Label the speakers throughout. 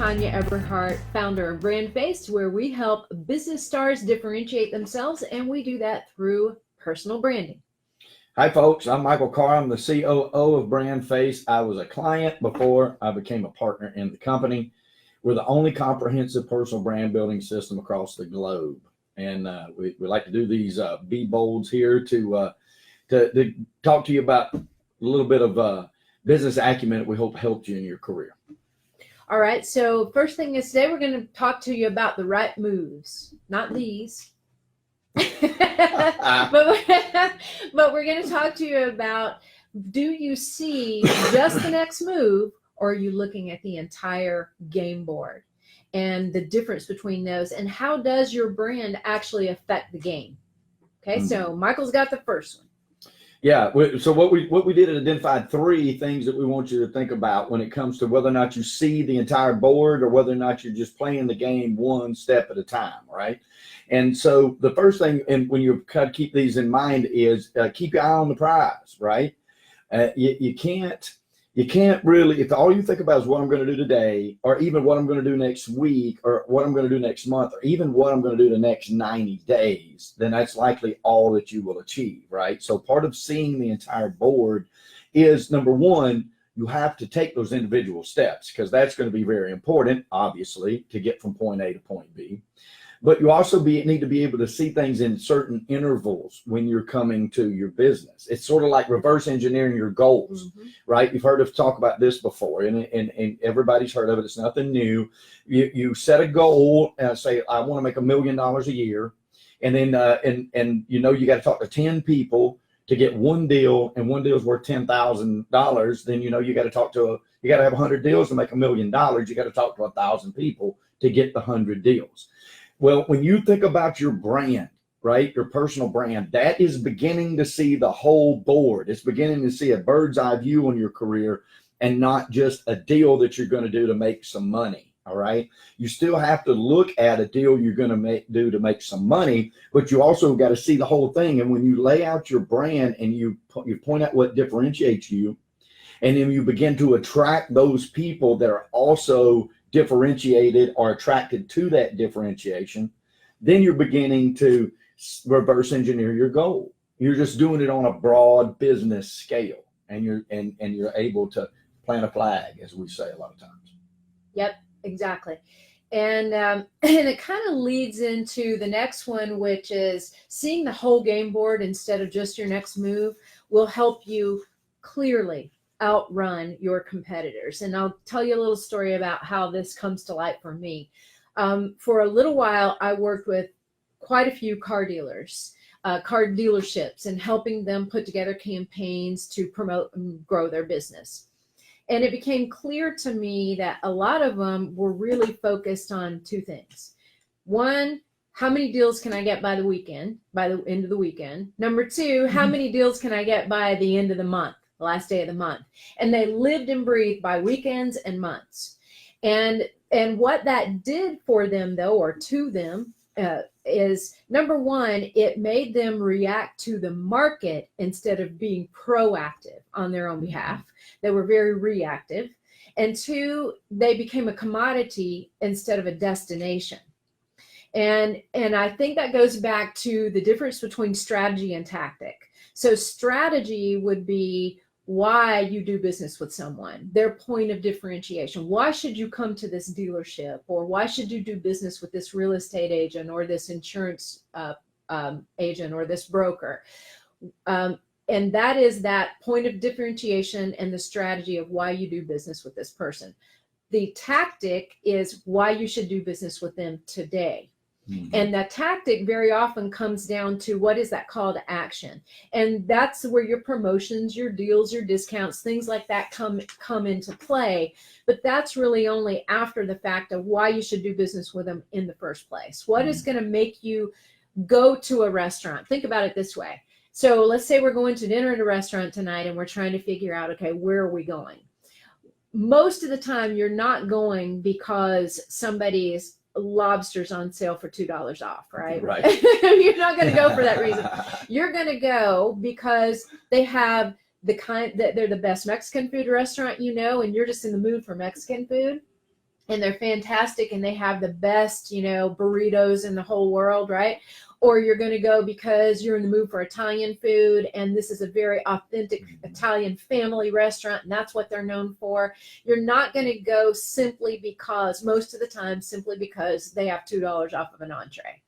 Speaker 1: Tanya Eberhardt, founder of BrandFace, where we help business stars differentiate themselves, and we do that through personal branding.
Speaker 2: Hi, folks. I'm Michael Carr. I'm the COO of BrandFace. I was a client before I became a partner in the company. We're the only comprehensive personal brand building system across the globe. And we like to do these B-bolds here to talk to you about a little bit of business acumen that we hope helped you in your career.
Speaker 1: All right. So first thing is today we're going to talk to you about the right moves, not these. but we're going to talk to you about, do you see just the next move, or are you looking at the entire game board and the difference between those, and how does your brand actually affect the game? Okay, so Michael's got the first one.
Speaker 2: Yeah, so what we did is identified 3 things that we want you to think about when it comes to whether or not you see the entire board or whether or not you're just playing the game one step at a time, right? And so the first thing, and when you keep these in mind, is keep your eye on the prize, right? You can't really, if all you think about is what I'm going to do today, or even what I'm going to do next week, or what I'm going to do next month, or even what I'm going to do the next 90 days, then that's likely all that you will achieve, right? So part of seeing the entire board is, number one, you have to take those individual steps, because that's going to be very important, obviously, to get from point A to point B. But you also need to be able to see things in certain intervals when you're coming to your business. It's sort of like reverse engineering your goals, right? You've heard us talk about this before, and everybody's heard of it. It's nothing new. You set a goal and say, I want to make $1 million a year. And then, you got to talk to 10 people to get one deal, and one deal is worth $10,000. Then, you got to have 100 deals to make $1 million. You got to talk to 1,000 people to get the 100 deals. Well, when you think about your brand, right, your personal brand, that is beginning to see the whole board. It's beginning to see a bird's eye view on your career, and not just a deal that you're going to do to make some money. All right. You still have to look at a deal you're going to do to make some money, but you also got to see the whole thing. And when you lay out your brand and you point out what differentiates you, and then you begin to attract those people that are also differentiated or attracted to that differentiation, then you're beginning to reverse engineer your goal. You're just doing it on a broad business scale, and you're able to plant a flag, as we say a lot of times.
Speaker 1: Yep, exactly. And it kind of leads into the next one, which is seeing the whole game board instead of just your next move will help you clearly outrun your competitors. And I'll tell you a little story about how this comes to light for me. For a little while, I worked with quite a few car dealerships, and helping them put together campaigns to promote and grow their business. And it became clear to me that a lot of them were really focused on 2 things. One, how many deals can I get by the end of the weekend? Number 2, how many deals can I get by the end of the month? The last day of the month. And they lived and breathed by weekends and months. And what that did for them, though, or to them, is, number 1, it made them react to the market instead of being proactive on their own behalf. They were very reactive. And 2, they became a commodity instead of a destination. And I think that goes back to the difference between strategy and tactic. So strategy would be why you do business with someone, their point of differentiation. Why should you come to this dealership, or why should you do business with this real estate agent, or this insurance agent, or this broker? And that is that point of differentiation and the strategy of why you do business with this person. The tactic is why you should do business with them today. And that tactic very often comes down to, what is that call to action? And that's where your promotions, your deals, your discounts, things like that come into play. But that's really only after the fact of why you should do business with them in the first place. What is going to make you go to a restaurant? Think about it this way. So let's say we're going to dinner at a restaurant tonight, and we're trying to figure out, okay, where are we going? Most of the time, you're not going because somebody's lobster's on sale for $2 off, right?
Speaker 2: Right.
Speaker 1: You're not going to go for that reason. You're going to go because they have the kind that they're the best Mexican food restaurant, and you're just in the mood for Mexican food. and they're fantastic and they have the best, burritos in the whole world, right? Or you're going to go because you're in the mood for Italian food and this is a very authentic Italian family restaurant and that's what they're known for. You're not going to go simply because, most of the time, simply because they have $2 off of an entree.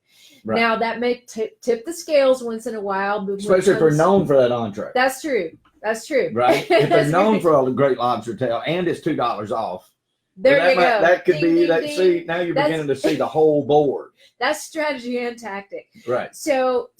Speaker 1: Right. Now, that may tip the scales once in a while. But
Speaker 2: especially if they're known for that entree.
Speaker 1: That's true. That's true.
Speaker 2: Right? If they're known for a great lobster tail and it's $2 off.
Speaker 1: There you go.
Speaker 2: That could be that. See, now you're beginning to see the whole board.
Speaker 1: That's strategy and tactic.
Speaker 2: Right.
Speaker 1: So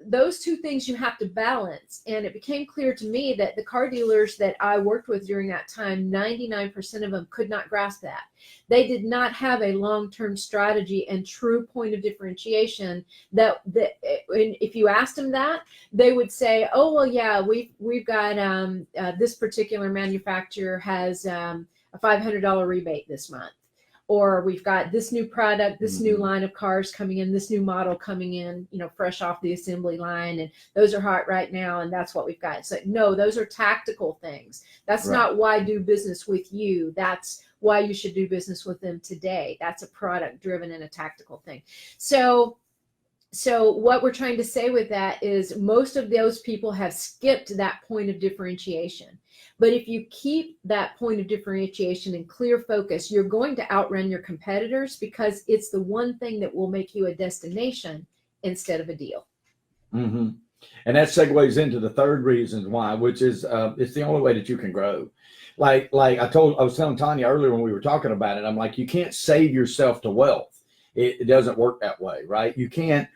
Speaker 1: those two things you have to balance. And it became clear to me that the car dealers that I worked with during that time, 99% of them could not grasp that. They did not have a long-term strategy and true point of differentiation that if you asked them that, they would say, oh, well, yeah, we've got this particular manufacturer has a $500 rebate this month. Or we've got this new product, this new line of cars coming in, this new model coming in, fresh off the assembly line. And those are hot right now. And that's what we've got. So no, those are tactical things. That's right. Not why do business with you. That's why you should do business with them today. That's a product driven and a tactical thing. So what we're trying to say with that is most of those people have skipped that point of differentiation. But if you keep that point of differentiation and clear focus, you're going to outrun your competitors because it's the one thing that will make you a destination instead of a deal.
Speaker 2: Mm-hmm. And that segues into the third reason why, which is it's the only way that you can grow. Like I was telling Tanya earlier when we were talking about it, I'm like, you can't save yourself to wealth. It doesn't work that way, right? You can't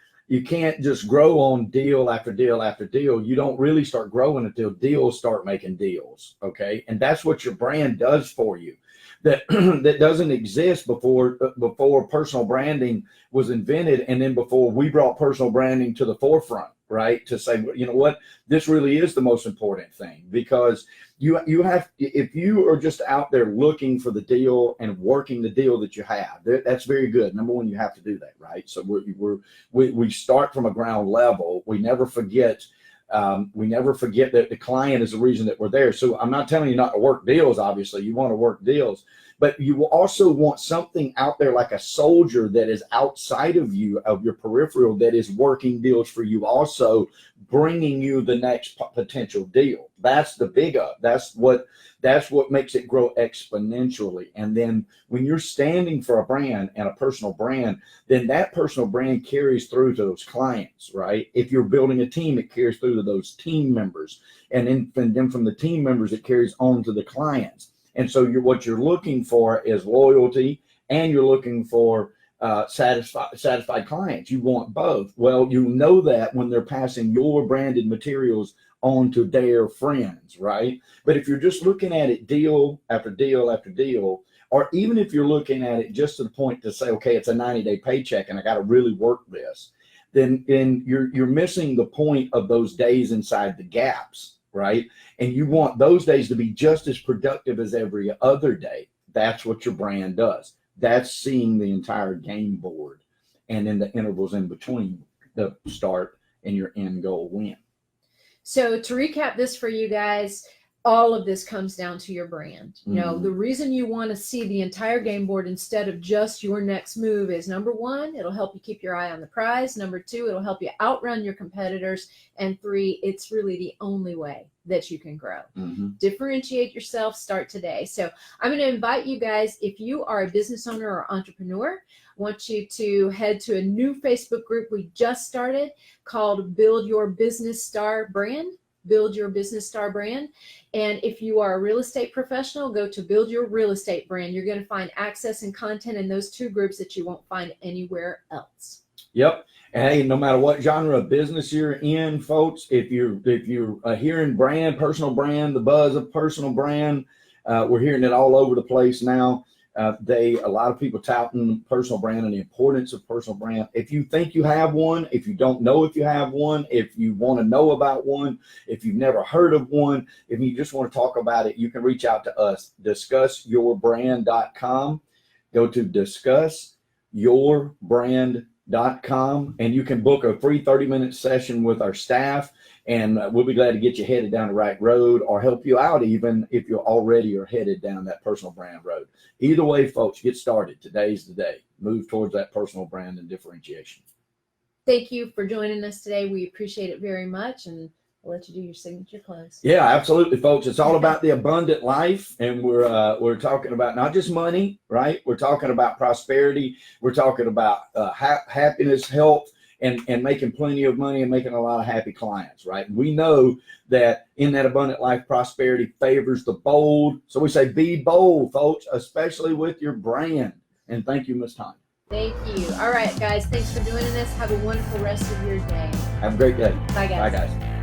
Speaker 2: just grow on deal after deal after deal. You don't really start growing until deals start making deals. Okay. And that's what your brand does for you. That doesn't exist before personal branding was invented. And then before we brought personal branding to the forefront, right? To say, you know what, this really is the most important thing, because you have, if you are just out there looking for the deal and working the deal that you have, that's very good. Number one, you have to do that, right? So we start from a ground level. We never forget that the client is the reason that we're there. So I'm not telling you not to work deals. Obviously, you want to work deals, but you will also want something out there like a soldier that is outside of you, of your peripheral, that is working deals for you, also bringing you the next potential deal. That's the big up. That's what makes it grow exponentially. And then when you're standing for a brand and a personal brand, then that personal brand carries through to those clients, right? If you're building a team, it carries through to those team members. And then from the team members, it carries on to the clients. And so what you're looking for is loyalty, and you're looking for satisfied clients. You want both. Well, you know that when they're passing your branded materials on to their friends, right? But if you're just looking at it deal after deal after deal, or even if you're looking at it just to the point to say, okay, it's a 90-day paycheck and I got to really work this, then you're missing the point of those days inside the gaps, right? And you want those days to be just as productive as every other day. That's what your brand does. That's seeing the entire game board and then the intervals in between the start and your end goal win. So
Speaker 1: to recap this for you guys, all of this comes down to your brand. The reason you want to see the entire game board instead of just your next move is, number one, it'll help you keep your eye on the prize. Number two, it'll help you outrun your competitors. And three, it's really the only way that you can grow. Differentiate yourself, start today. So I'm going to invite you guys, if you are a business owner or entrepreneur, I want you to head to a new Facebook group we just started called Build Your Business Star Brand. Build Your Business Star Brand. And if you are a real estate professional, go to Build Your Real Estate Brand. You're going to find access and content in those two groups that you won't find anywhere else.
Speaker 2: Yep. And hey, no matter what genre of business you're in, folks, if you're hearing brand, personal brand, the buzz of personal brand, we're hearing it all over the place now. A lot of people touting personal brand and the importance of personal brand. If you think you have one, if you don't know if you have one, if you want to know about one, if you've never heard of one, if you just want to talk about it, you can reach out to us. DiscussYourBrand.com. Go to DiscussYourBrand.com. and you can book a free 30-minute session with our staff, and we'll be glad to get you headed down the right road or help you out even if you're already are headed down that personal brand road. Either way, folks, get started. Today's the day. Move towards that personal brand and differentiation.
Speaker 1: Thank you for joining us today. We appreciate it very much, and I'll let you do your signature close.
Speaker 2: Yeah, absolutely, folks. It's all about the abundant life, and we're talking about not just money, right? We're talking about prosperity. We're talking about happiness, health, and making plenty of money and making a lot of happy clients, right? And we know that in that abundant life, prosperity favors the bold. So we say, be bold, folks, especially with your brand. And thank you, Ms. Tanya.
Speaker 1: Thank you. All right, guys. Thanks for joining us. Have a wonderful rest of your day.
Speaker 2: Have a great day.
Speaker 1: Bye, guys.
Speaker 2: Bye, guys.